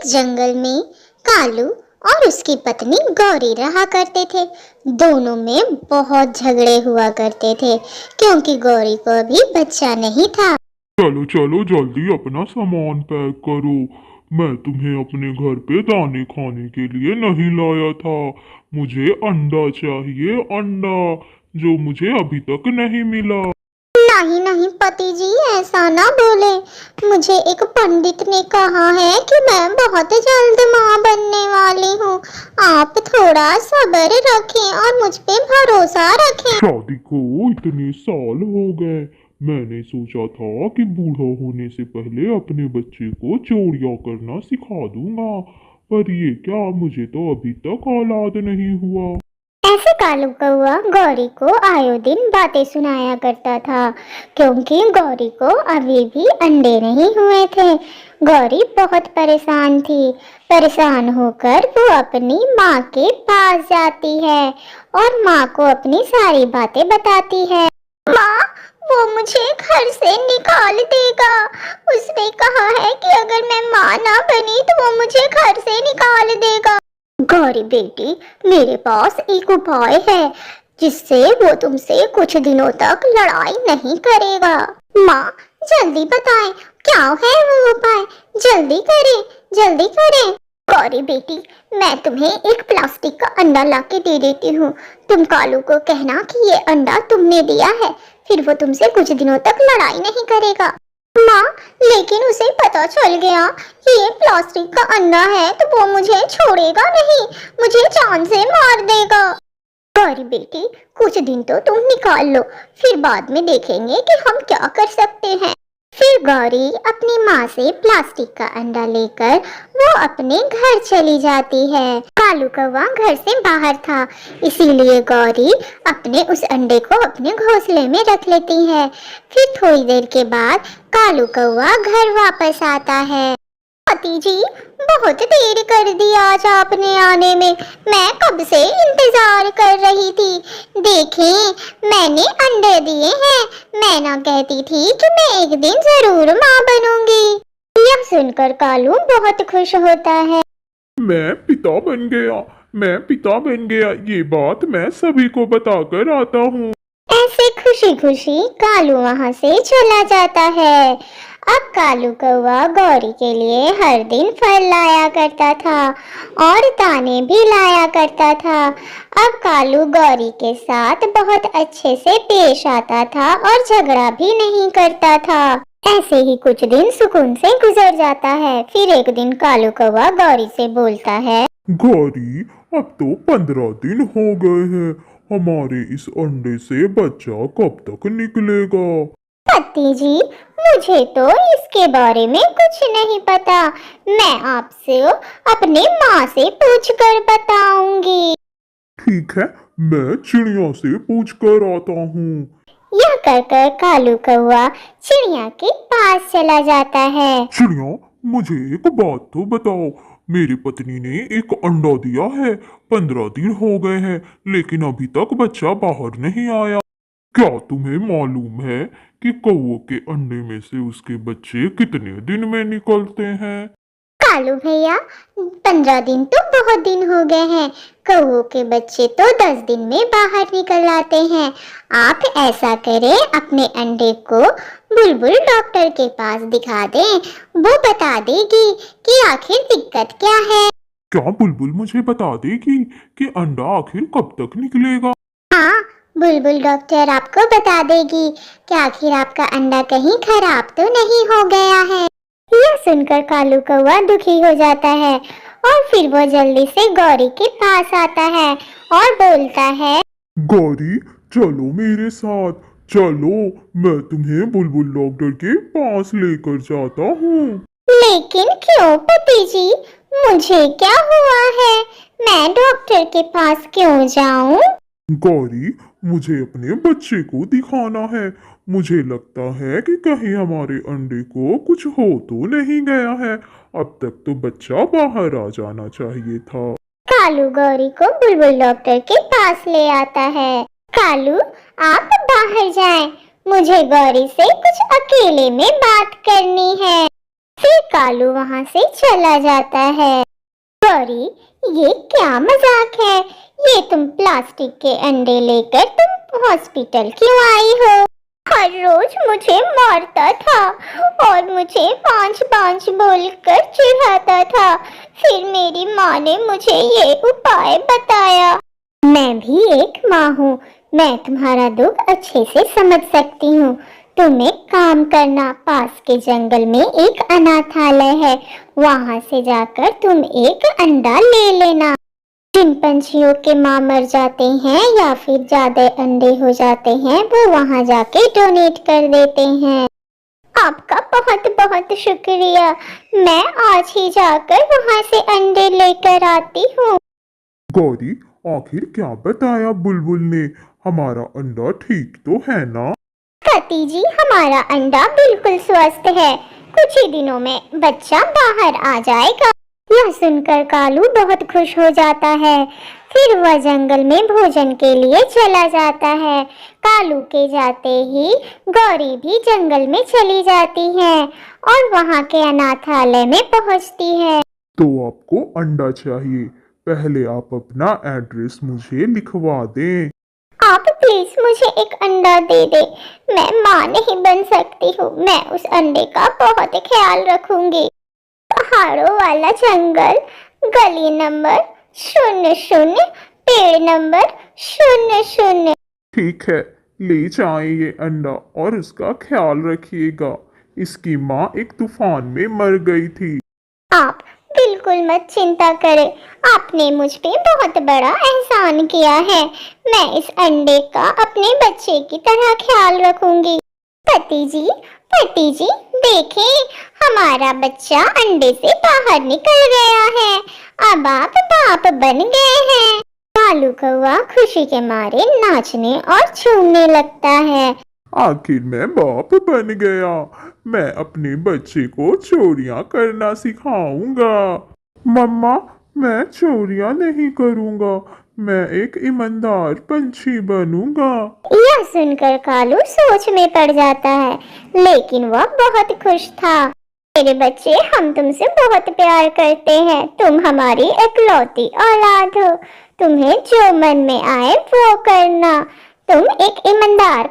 एक जंगल में कालू और उसकी पत्नी गौरी रहा करते थे। दोनों में बहुत झगड़े हुआ करते थे क्योंकि गौरी को अभी बच्चा नहीं था। चलो चलो जल्दी अपना सामान पैक करो। मैं तुम्हें अपने घर पे दाने खाने के लिए नहीं लाया था। मुझे अंडा चाहिए, अंडा, जो मुझे अभी तक नहीं मिला। नहीं नहीं पति जी, ऐसा ना बोले। मुझे एक पंडित ने कहा है कि मैं बहुत जल्द माँ बनने वाली हूँ। आप थोड़ा सब्र रखें और मुझ पे भरोसा रखें। शादी को इतने साल हो गए। मैंने सोचा था कि बूढ़ा होने से पहले अपने बच्चे को चोरियां करना सिखा दूंगा, पर ये क्या, मुझे तो अभी तक औलाद नहीं हुआ। ऐसे कालू कौआ गौरी को आयो दिन बातें सुनाया करता था क्योंकि गौरी को अभी भी अंडे नहीं हुए थे। गौरी बहुत परेशान थी। परेशान होकर वो अपनी माँ के पास जाती है और माँ को अपनी सारी बातें बताती है। माँ, वो मुझे घर से निकाल देगा। उसने कहा है कि अगर मैं माँ ना बनी तो वो मुझे घर से निकाल देगा। गौरी बेटी, मेरे पास एक उपाय है जिससे वो तुमसे कुछ दिनों तक लड़ाई नहीं करेगा। माँ, जल्दी बताएं, क्या है वो उपाय? जल्दी करें, जल्दी करें। गौरी बेटी, मैं तुम्हें एक प्लास्टिक का अंडा लाके दे देती हूँ। तुम कालू को कहना कि ये अंडा तुमने दिया है, फिर वो तुमसे कुछ दिनों तक लड़ाई नहीं करेगा। माँ, लेकिन उसे पता चल गया कि ये प्लास्टिक का अंडा है तो वो मुझे छोड़ेगा नहीं, मुझे जान से मार देगा। गौरी बेटी, कुछ दिन तो तुम निकाल लो, फिर बाद में देखेंगे कि हम क्या कर सकते हैं। फिर गौरी अपनी माँ से प्लास्टिक का अंडा लेकर वो अपने घर चली जाती है। कालू कौवा घर से बाहर था, इसीलिए गौरी अपने उस अंडे को अपने घोंसले में रख लेती है। फिर थोड़ी देर के बाद कालू कौवा घर वापस आता है। पति जी, बहुत देर कर दी आज आपने आने में। मैं कब से इंतजार कर रही थी। देखें, मैंने अंडे दिए हैं। मैं ना कहती थी कि मैं एक दिन जरूर माँ बनूंगी। यह सुनकर कालू बहुत खुश होता है। मैं पिता बन गया, मैं पिता बन गया, ये बात मैं सभी को बताकर आता हूँ। ऐसे खुशी खुशी कालू वहाँ से चला जाता है। अब कालू कौवा गौरी के लिए हर दिन फल लाया करता था और दाने भी लाया करता था। अब कालू गौरी के साथ बहुत अच्छे से पेश आता था और झगड़ा भी नहीं करता था। ऐसे ही कुछ दिन सुकून से गुजर जाता है। फिर एक दिन कालू कौवा गौरी से बोलता है, गौरी, अब तो 15 दिन हो गए हैं। हमारे इस अंडे से बच्चा कब तक निकलेगा? पति जी, मुझे तो इसके बारे में कुछ नहीं पता। मैं आपसे अपने माँ से पूछ कर बताऊंगी। ठीक है, मैं चिड़िया से पूछ कर आता हूँ। यह कहकर कालू कौवा चिड़िया के पास चला जाता है। चिड़िया, मुझे एक बात तो बताओ। मेरी पत्नी ने एक अंडा दिया है, 15 दिन हो गए हैं, लेकिन अभी तक बच्चा बाहर नहीं आया। क्या तुम्हें मालूम है कि कौवे के अंडे में से उसके बच्चे कितने दिन में निकलते हैं? कालू भैया, 15 दिन तो बहुत दिन हो गए हैं। कौओं के बच्चे तो 10 दिन में बाहर निकल आते हैं। आप ऐसा करें, अपने अंडे को बुलबुल डॉक्टर के पास दिखा दें। वो बता देगी कि आखिर दिक्कत क्या है। क्या बुलबुल मुझे बता देगी कि अंडा आखिर कब तक निकलेगा? हाँ, बुलबुल डॉक्टर आपको बता देगी कि आखिर आपका अंडा कहीं खराब तो नहीं हो गया है। यह सुनकर कालू कौवा दुखी हो जाता है और फिर वो जल्दी से गौरी के पास आता है और बोलता है, गौरी, चलो मेरे साथ, चलो, मैं तुम्हें बुलबुल डॉक्टर के पास लेकर जाता हूँ। लेकिन क्यों पति जी, मुझे क्या हुआ है? मैं डॉक्टर के पास क्यों जाऊं? गौरी, मुझे अपने बच्चे को दिखाना है। मुझे लगता है कि कहीं हमारे अंडे को कुछ हो तो नहीं गया है। अब तक तो बच्चा बाहर आ जाना चाहिए था। कालू गौरी को बुलबुल डॉक्टर के पास ले आता है। कालू, आप बाहर जाएं, मुझे गौरी से कुछ अकेले में बात करनी है। फिर कालू वहां से चला जाता है। गौरी, ये क्या मजाक है? ये तुम प्लास्टिक के अंडे लेकर तुम हॉस्पिटल क्यों आई हो? हर रोज मुझे मारता था और मुझे पांच पांच बोलकर चिढ़ाता था। फिर मेरी माँ ने मुझे ये उपाय बताया। मैं भी एक माँ हूँ, मैं तुम्हारा दुख अच्छे से समझ सकती हूँ। तुम एक काम करना, पास के जंगल में एक अनाथालय है, वहां से जाकर तुम एक अंडा ले लेना। जिन पंछियों के माँ मर जाते हैं या फिर ज्यादा अंडे हो जाते हैं, वो वहां जाके डोनेट कर देते हैं। आपका बहुत बहुत शुक्रिया। मैं आज ही जाकर वहां से अंडे लेकर आती हूँ। गौरी, आखिर क्या बताया बुलबुल ने? हमारा अंडा ठीक तो है ना? पति जी, हमारा अंडा बिल्कुल स्वस्थ है। कुछ ही दिनों में बच्चा बाहर आ जाएगा। यह सुनकर कालू बहुत खुश हो जाता है। फिर वह जंगल में भोजन के लिए चला जाता है। कालू के जाते ही गौरी भी जंगल में चली जाती है और वहां के अनाथालय में पहुंचती है। तो आपको अंडा चाहिए। पहले आप अपना एड्रेस मुझे लिखवा दें। आप प्लीज मुझे एक अंडा दे दे। मैं माँ नहीं बन सकती हूँ। मैं उस अंडे का बहुत ख्याल रखूंगी। पहाड़ों वाला जंगल, गली नंबर 00, पेड़ नंबर 00। ठीक है, ले जाएं ये अंडा और इसका ख्याल रखिएगा। इसकी माँ एक तूफान में मर गई थी। आप बिल्कुल मत चिंता करें। आपने मुझ पे बहुत बड़ा एहसान किया है। मैं इस अंडे का अपने बच्चे की तरह ख्याल रखूंगी। पति जी, देखें, हमारा बच्चा अंडे से बाहर निकल गया है। अब आप बाप बन गए हैं। कालू कौवा खुशी के मारे नाचने और झूमने लगता है। आखिर मैं बाप बन गया। मैं अपने बच्चे को चोरियां करना सिखाऊंगा। मम्मा, मैं चोरियां नहीं करूंगा। मैं एक ईमानदार पंछी बनूंगा। यह सुनकर कालू सोच में पड़ जाता है, लेकिन वह बहुत खुश था। मेरे बच्चे, हम तुमसे बहुत प्यार करते हैं। तुम हमारी इकलौती औलाद हो। तुम्हें जो मन में आए वो करना। तुम एक ईमानदार